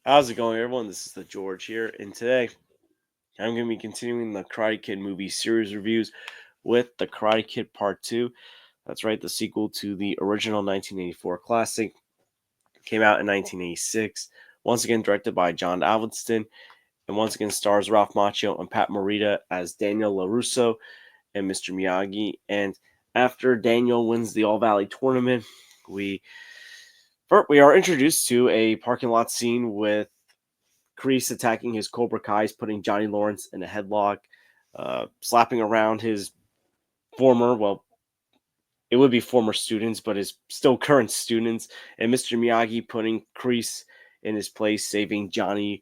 How's it going, everyone? This is the George here, and today I'm going to be continuing the Karate Kid movie series reviews with the Karate Kid Part 2. That's right, the sequel to the original 1984 classic. Came out in 1986. Once again, directed by John Avildsen, and once again stars Ralph Macchio and Pat Morita as Daniel LaRusso and Mr. Miyagi. And after Daniel wins the All Valley tournament, we we are introduced to a parking lot scene with Kreese attacking his Cobra Kai's, putting Johnny Lawrence in a headlock, slapping around his well, it would be former students, but his still current students, and Mr. Miyagi putting Kreese in his place, saving Johnny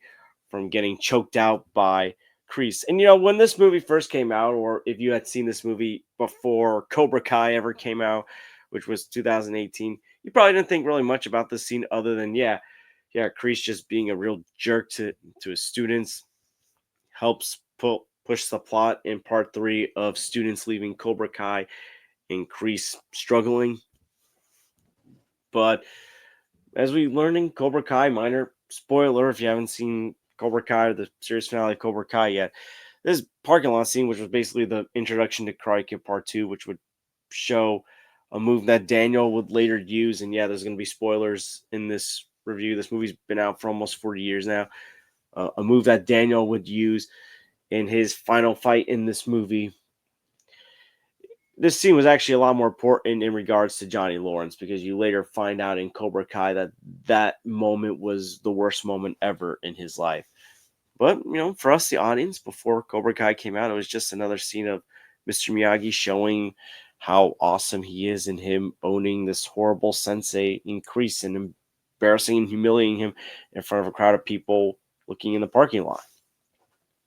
from getting choked out by Kreese. And when this movie first came out, or if you had seen this movie before Cobra Kai ever came out, which was 2018, you probably didn't think really much about this scene other than Kreese just being a real jerk to his students. Helps push the plot in part three of students leaving Cobra Kai, increase struggling. But as we learn in Cobra Kai, minor spoiler if you haven't seen Cobra Kai or the series finale of Cobra Kai yet, this parking lot scene, which was basically the introduction to Karate Kid Part 2, which would show a move that Daniel would later use. And yeah, there's going to be spoilers in this review. This movie's been out for almost 40 years now. A move that Daniel would use in his final fight in this movie. This scene was actually a lot more important in regards to Johnny Lawrence, because you later find out in Cobra Kai that that moment was the worst moment ever in his life. But, for us, the audience, before Cobra Kai came out, it was just another scene of Mr. Miyagi showing how awesome he is, and him owning this horrible sensei increase and embarrassing and humiliating him in front of a crowd of people looking in the parking lot.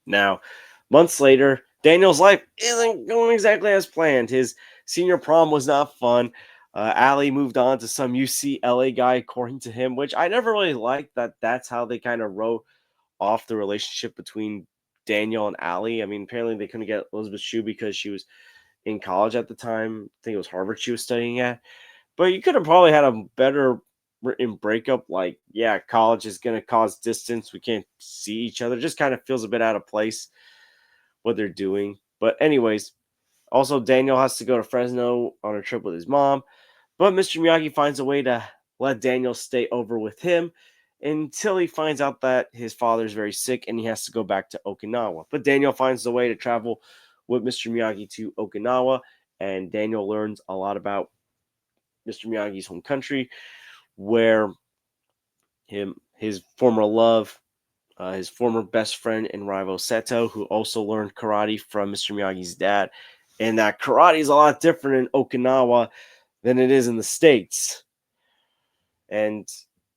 Now, months later, Daniel's life isn't going exactly as planned. His senior prom was not fun. Allie moved on to some UCLA guy, according to him, which I never really liked. That's how they kind of wrote off the relationship between Daniel and Allie. I mean, apparently they couldn't get Elizabeth Shue because she was in college at the time. I think it was Harvard she was studying at. But you could have probably had a better written breakup. Like, yeah, college is going to cause distance. We can't see each other. Just kind of feels a bit out of place what they're doing. But, anyways, also Daniel has to go to Fresno on a trip with his mom. But Mr. Miyagi finds a way to let Daniel stay over with him until he finds out that his father is very sick and he has to go back to Okinawa. But Daniel finds a way to travel with Mr. Miyagi to Okinawa, and Daniel learns a lot about Mr. Miyagi's home country, where his former love, his former best friend and rival Seto, who also learned karate from Mr. Miyagi's dad, and that karate is a lot different in Okinawa than it is in the States. And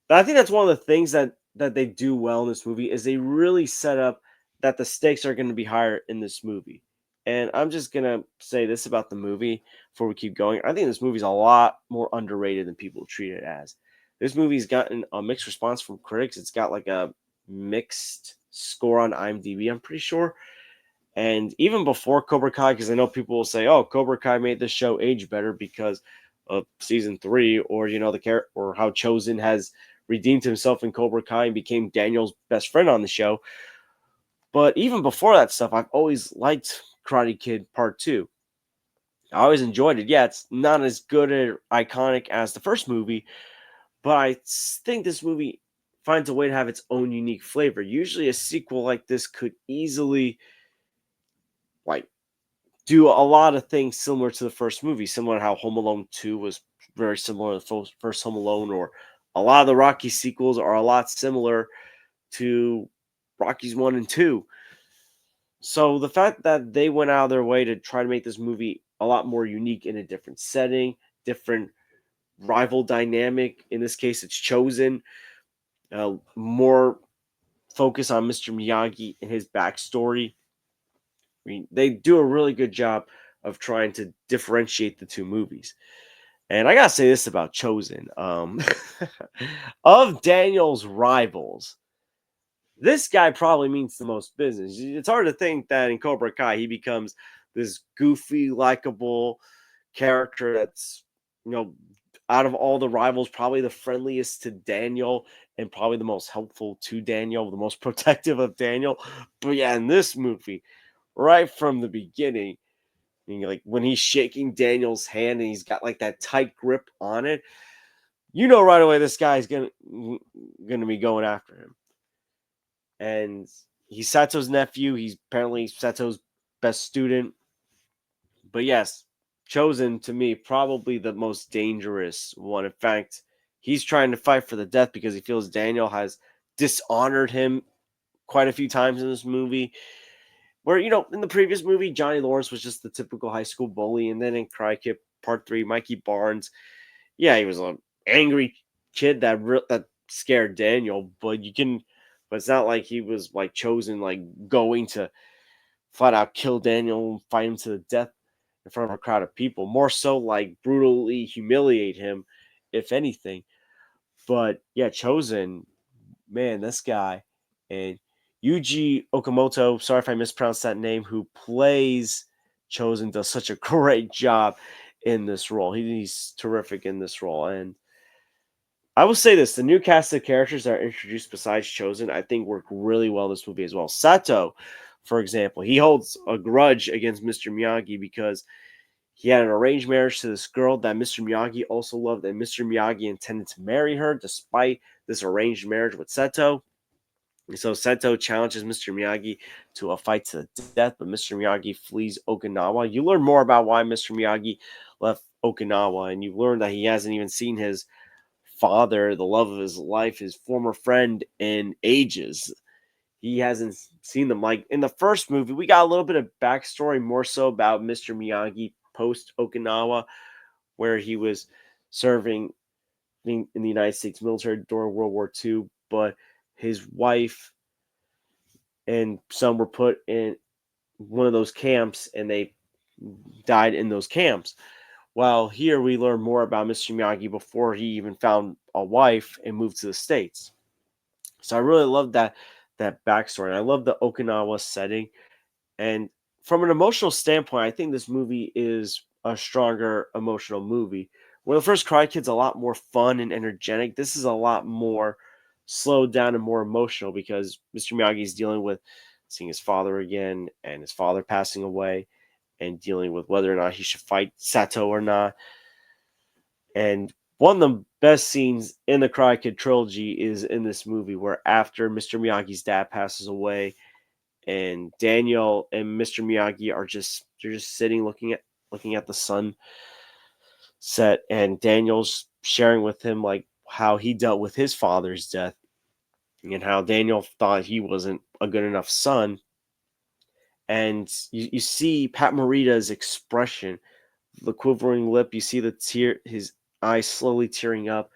I think that's one of the things that they do well in this movie is they really set up that the stakes are going to be higher in this movie. And I'm just gonna say this about the movie before we keep going. I think this movie's a lot more underrated than people treat it as. This movie's gotten a mixed response from critics. It's got like a mixed score on IMDb, I'm pretty sure. And even before Cobra Kai, because I know people will say, "Oh, Cobra Kai made this show age better because of season three," or or how Chozen has redeemed himself in Cobra Kai and became Daniel's best friend on the show. But even before that stuff, I've always liked Karate Kid Part Two. I always enjoyed it. Yeah, it's not as good or iconic as the first movie, but I think this movie finds a way to have its own unique flavor. Usually, a sequel like this could easily like do a lot of things similar to the first movie, similar to how Home Alone 2 was very similar to the first Home Alone, or a lot of the Rocky sequels are a lot similar to Rockies 1 and 2. So the fact that they went out of their way to try to make this movie a lot more unique in a different setting, different rival dynamic, in this case it's Chozen, more focus on Mr. Miyagi and his backstory. I mean, they do a really good job of trying to differentiate the two movies. And I gotta say this about Chozen. Of Daniel's rivals, this guy probably means the most business. It's hard to think that in Cobra Kai he becomes this goofy, likable character that's, you know, out of all the rivals, probably the friendliest to Daniel and probably the most helpful to Daniel, the most protective of Daniel. But yeah, in this movie, right from the beginning, like when he's shaking Daniel's hand and he's got like that tight grip on it, you know right away this guy's gonna be going after him. And he's Sato's nephew. He's apparently Sato's best student. But yes, Chosen to me probably the most dangerous one. In fact, he's trying to fight for the death because he feels Daniel has dishonored him quite a few times in this movie. Where, in the previous movie, Johnny Lawrence was just the typical high school bully. And then in Cry Kid Part 3, Mikey Barnes, yeah, he was an angry kid that scared Daniel. But it's not like he was like Chosen, like going to flat out kill Daniel and fight him to the death in front of a crowd of people. More so like brutally humiliate him, if anything. But yeah, Chosen, man, this guy and Yuji Okamoto, sorry if I mispronounced that name, who plays Chosen, does such a great job in this role. He's terrific in this role. And I will say this, the new cast of characters that are introduced besides Chosen, I think work really well in this movie as well. Sato, for example, he holds a grudge against Mr. Miyagi because he had an arranged marriage to this girl that Mr. Miyagi also loved, and Mr. Miyagi intended to marry her despite this arranged marriage with Seto. So Seto challenges Mr. Miyagi to a fight to the death, but Mr. Miyagi flees Okinawa. You learn more about why Mr. Miyagi left Okinawa, and you learn that he hasn't even seen his father, the love of his life, his former friend, in ages. He hasn't seen them. Like in the first movie, we got a little bit of backstory more so about Mr. Miyagi post Okinawa, where he was serving in the United States military during World War II, but his wife and son were put in one of those camps and they died in those camps. While here we learn more about Mr. Miyagi before he even found a wife and moved to the States. So I really love that backstory. I love the Okinawa setting. And from an emotional standpoint, I think this movie is a stronger emotional movie. Where the first Cry Kid's a lot more fun and energetic, this is a lot more slowed down and more emotional because Mr. Miyagi is dealing with seeing his father again and his father passing away and dealing with whether or not he should fight Sato or not. And one of the best scenes in the Cry Kid trilogy is in this movie where after Mr. Miyagi's dad passes away and Daniel and Mr. Miyagi they're just sitting looking at the sun set and Daniel's sharing with him like how he dealt with his father's death and how Daniel thought he wasn't a good enough son. And you see Pat Morita's expression, the quivering lip, you see his eyes slowly tearing up,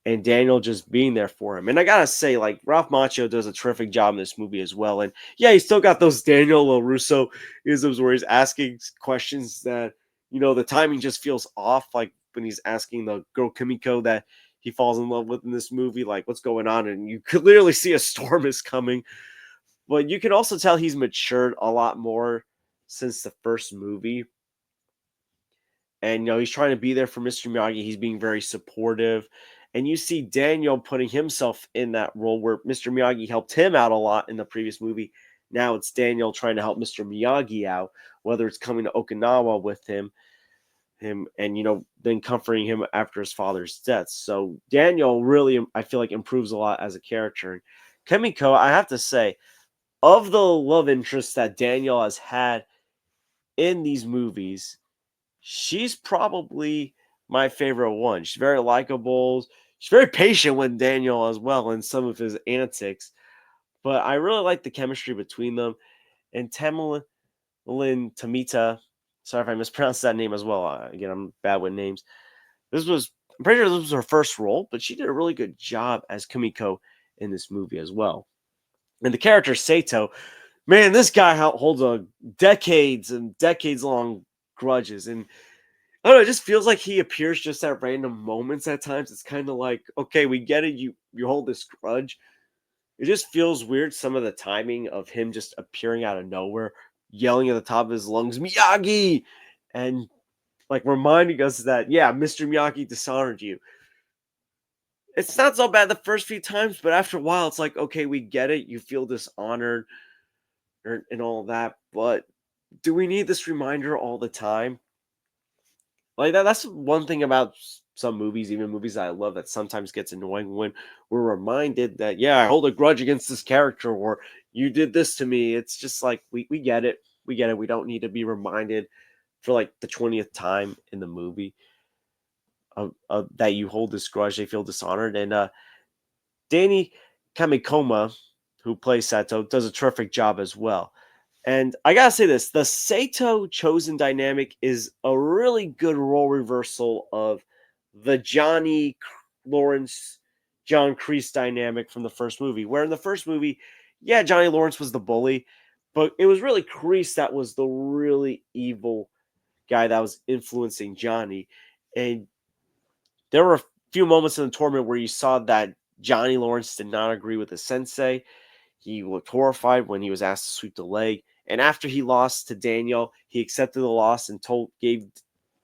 and Daniel just being there for him. And I gotta say, like Ralph Macchio does a terrific job in this movie as well. And yeah, he's still got those Daniel LaRusso isms where he's asking questions that the timing just feels off. Like when he's asking the girl Kimiko that he falls in love with in this movie, like what's going on, and you clearly see a storm is coming. But you can also tell he's matured a lot more since the first movie. And he's trying to be there for Mr. Miyagi. He's being very supportive. And you see Daniel putting himself in that role where Mr. Miyagi helped him out a lot in the previous movie. Now it's Daniel trying to help Mr. Miyagi out, whether it's coming to Okinawa with him and then comforting him after his father's death. So Daniel really, I feel like, improves a lot as a character. And Kimiko, I have to say, of the love interests that Daniel has had in these movies, she's probably my favorite one. She's very likable. She's very patient with Daniel as well in some of his antics. But I really like the chemistry between them. And Tamerlane Tamita, sorry if I mispronounced that name as well. Again, I'm bad with names. I'm pretty sure this was her first role, but she did a really good job as Kimiko in this movie as well. And the character Sato, man, this guy holds a decades and decades long grudges. And I don't know, it just feels like he appears just at random moments at times. It's kind of like, okay, we get it. You hold this grudge. It just feels weird, some of the timing of him just appearing out of nowhere, yelling at the top of his lungs, Miyagi! And like reminding us that, yeah, Mr. Miyagi dishonored you. It's not so bad the first few times, but after a while, it's like, okay, we get it. You feel dishonored and all that, but do we need this reminder all the time? Like that's one thing about some movies, even movies that I love, that sometimes gets annoying when we're reminded that, yeah, I hold a grudge against this character, or you did this to me. It's just like we get it. We get it. We don't need to be reminded for like the 20th time in the movie of that you hold this grudge, they feel dishonored. And Danny Kamikoma, who plays Sato, does a terrific job as well. And I gotta say this, the Sato Chosen dynamic is a really good role reversal of the Johnny Lawrence, John Kreese dynamic from the first movie. Where in the first movie, yeah, Johnny Lawrence was the bully, but it was really Kreese that was the really evil guy that was influencing Johnny. And there were a few moments in the tournament where you saw that Johnny Lawrence did not agree with the sensei. He looked horrified when he was asked to sweep the leg. And after he lost to Daniel, he accepted the loss and gave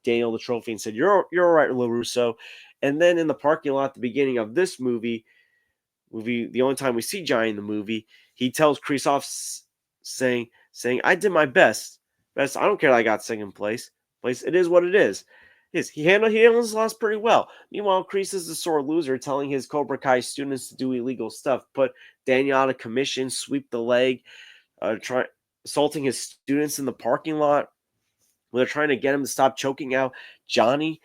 Daniel the trophy and said, You're all right, LaRusso. And then in the parking lot at the beginning of this movie, the only time we see Johnny in the movie, he tells Kreese saying, I did my best. Best, I don't care that I got second place. It is what it is. He handled his loss pretty well. Meanwhile, Kreese is the sore loser, telling his Cobra Kai students to do illegal stuff, put Daniel out of commission, sweep the leg, assaulting his students in the parking lot. They're trying to get him to stop choking out Johnny.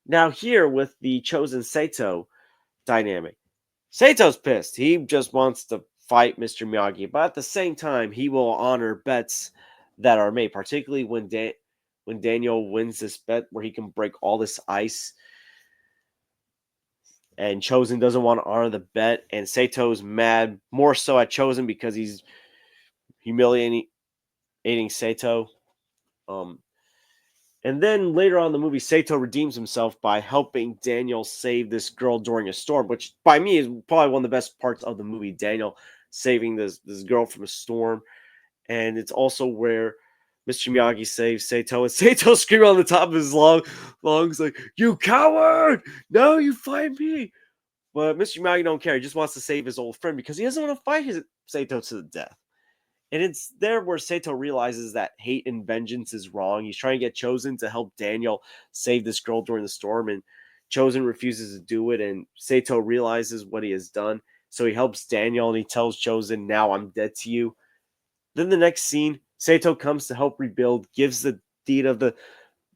Now here with the Chosen Sato dynamic, Sato's pissed. He just wants to fight Mr. Miyagi, but at the same time, he will honor bets that are made, particularly when Daniel wins this bet where he can break all this ice. And Chosen doesn't want to honor the bet, and Sato's mad more so at Chosen because he's humiliating Sato. Um, and then later on in the movie, Sato redeems himself by helping Daniel save this girl during a storm, which by me is probably one of the best parts of the movie. Daniel saving this girl from a storm, and it's also where Mr. Miyagi saves Sato, and Sato screaming on the top of his lungs like, "You coward! No, you fight me!" But Mr. Miyagi don't care. He just wants to save his old friend because he doesn't want to fight Sato to the death. And it's there where Sato realizes that hate and vengeance is wrong. He's trying to get Chosen to help Daniel save this girl during the storm, and Chosen refuses to do it. And Sato realizes what he has done. So he helps Daniel and he tells Chosen, Now I'm dead to you. Then the next scene, Sato comes to help rebuild, gives the deed of the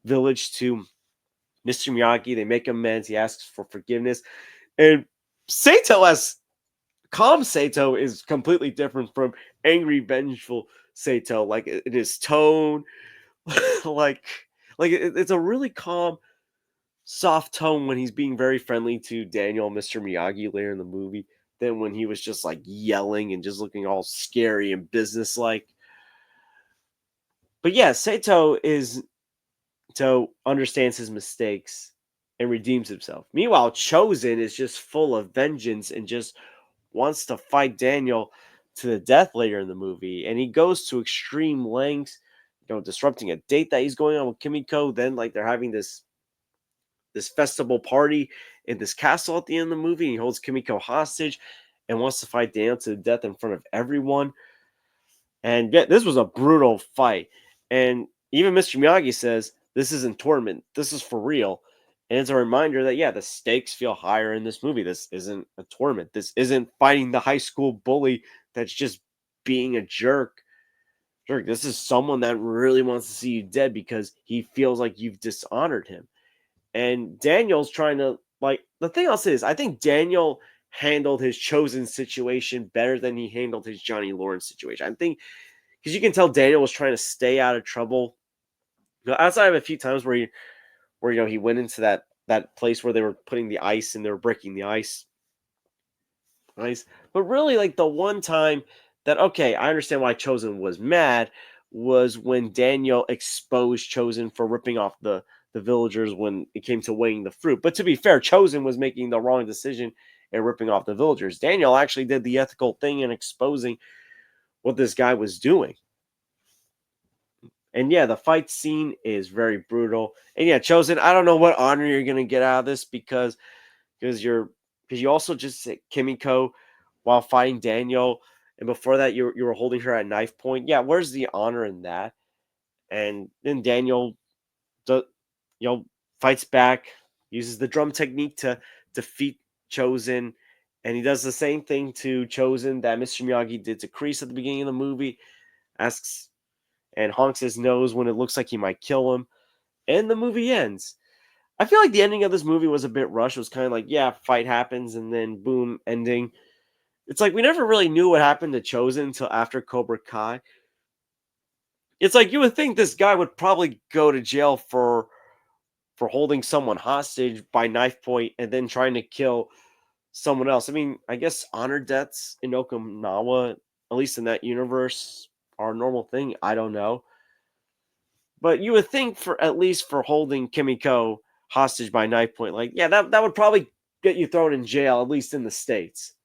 village to Mr. Miyagi. They make amends. He asks for forgiveness. And Sato as calm Sato is completely different from angry, vengeful Sato. Like in his tone, like it's a really calm, soft tone when he's being very friendly to Daniel, Mr. Miyagi later in the movie, than when he was just like yelling and just looking all scary and businesslike. But yeah, Sato understands his mistakes and redeems himself. Meanwhile, Chosen is just full of vengeance and just wants to fight Daniel to the death later in the movie. And he goes to extreme lengths, disrupting a date that he's going on with Kimiko. Then, like, they're having this festival party in this castle at the end of the movie. And he holds Kimiko hostage and wants to fight Daniel to the death in front of everyone. And yeah, this was a brutal fight. And even Mr. Miyagi says, this isn't tournament. This is for real. And it's a reminder that, yeah, the stakes feel higher in this movie. This isn't a tournament. This isn't fighting the high school bully that's just being a jerk. This is someone that really wants to see you dead because he feels like you've dishonored him. And Daniel's trying to, like, the thing I'll say is, I think Daniel handled his Chosen situation better than he handled his Johnny Lawrence situation. I think because you can tell Daniel was trying to stay out of trouble. Outside of a few times where he went into that place where they were putting the ice and they were breaking the ice. But really, like the one time that, okay, I understand why Chosen was mad was when Daniel exposed Chosen for ripping off the villagers when it came to weighing the fruit. But to be fair, Chosen was making the wrong decision and ripping off the villagers. Daniel actually did the ethical thing in exposing what this guy was doing. And yeah, the fight scene is very brutal. And yeah, Chosen, I don't know what honor you're gonna get out of this because you also just said Kimiko while fighting Daniel, and before that you were holding her at knife point. Yeah, where's the honor in that? And then Daniel, do, you know, fights back, uses the drum technique to defeat Chosen, and he does the same thing to Chosen that Mr. Miyagi did to Kreese at the beginning of the movie. Asks and honks his nose when it looks like he might kill him, and the movie ends. I feel like the ending of this movie was a bit rushed. It was kind of like, yeah, fight happens, and then boom, ending. It's like we never really knew what happened to Chosen until after Cobra Kai. It's like you would think this guy would probably go to jail for holding someone hostage by knife point and then trying to kill someone else. I mean, I guess honor deaths in Okinawa, at least in that universe, are a normal thing. I don't know. But you would think for at least for holding Kimiko hostage by knife point, like, yeah, that would probably get you thrown in jail, at least in the States.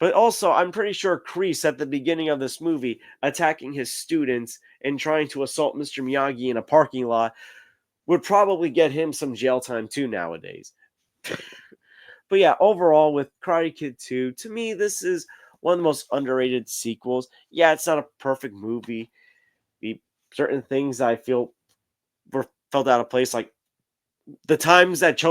But also, I'm pretty sure Kreese at the beginning of this movie attacking his students and trying to assault Mr. Miyagi in a parking lot would probably get him some jail time too nowadays. But yeah, overall with Karate Kid 2, to me, this is one of the most underrated sequels. Yeah, it's not a perfect movie. Certain things I feel were felt out of place, like the times that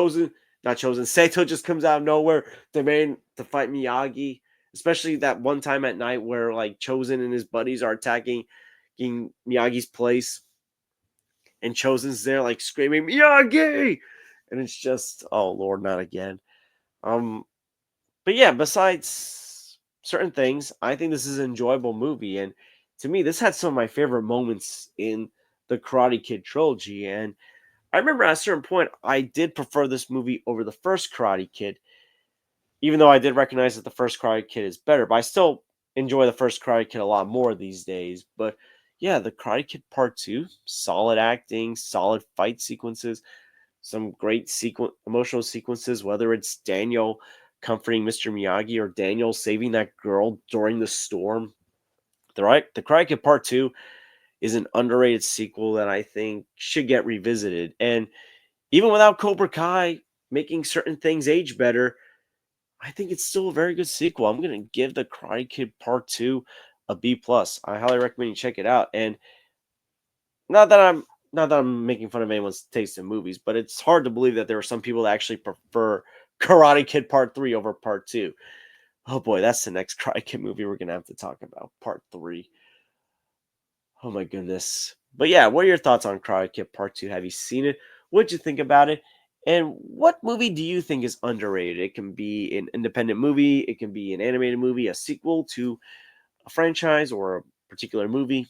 not chosen, Sato just comes out of nowhere demanding to fight Miyagi. Especially that one time at night where like Chosen and his buddies are attacking Miyagi's place, and Chosen's there like screaming Miyagi, and it's just, oh Lord, not again. Um, but yeah, besides certain things, I think this is an enjoyable movie, and to me, this had some of my favorite moments in the Karate Kid trilogy. And I remember at a certain point, I did prefer this movie over the first Karate Kid, even though I did recognize that the first Karate Kid is better. But I still enjoy the first Karate Kid a lot more these days. But yeah, the Karate Kid Part 2, solid acting, solid fight sequences, some great emotional sequences, whether it's Daniel comforting Mr. Miyagi or Daniel saving that girl during the storm. The Karate Kid Part 2 is an underrated sequel that I think should get revisited. And even without Cobra Kai making certain things age better, I think it's still a very good sequel. I'm gonna give the Karate Kid Part 2 a B plus. I highly recommend you check it out. And not that I'm not that I'm making fun of anyone's taste in movies, but it's hard to believe that there are some people that actually prefer Karate Kid Part 3 over Part 2. Oh boy, that's the next Karate Kid movie we're gonna have to talk about. Part 3. Oh my goodness. But yeah, what are your thoughts on Karate Kid Part 2? Have you seen it? What'd you think about it? And what movie do you think is underrated? It can be an independent movie, it can be an animated movie, a sequel to a franchise or a particular movie.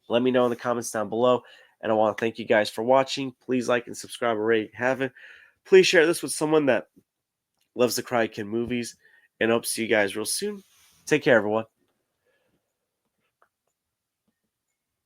Let me know in the comments down below. And I want to thank you guys for watching. Please like and subscribe already if you haven't. Please share this with someone that loves the Karate Kid movies. And I hope to see you guys real soon. Take care, everyone.